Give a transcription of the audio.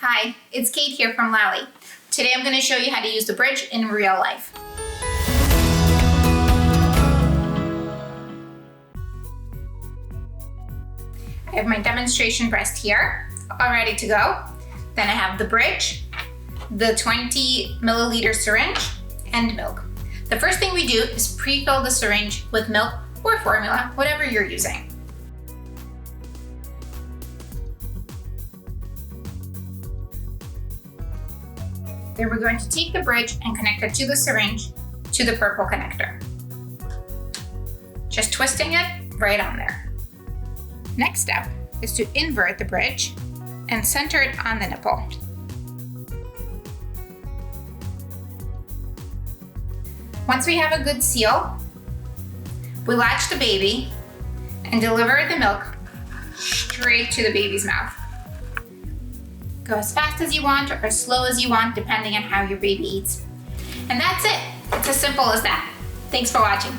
Hi, it's Kate here from Laally. Today I'm going to show you how to use the bridge in real life. I have my demonstration breast here, all ready to go. Then I have the bridge, the 20 milliliter syringe, and milk. The first thing we do is pre-fill the syringe with milk or formula, whatever you're using. Then we're going to take the bridge and connect it to the syringe to the purple connector. Just twisting it right on there. Next step is to invert the bridge and center it on the nipple. Once we have a good seal, we latch the baby and deliver the milk straight to the baby's mouth. Go as fast as you want or as slow as you want, depending on how your baby eats. And that's it. It's as simple as that. Thanks for watching.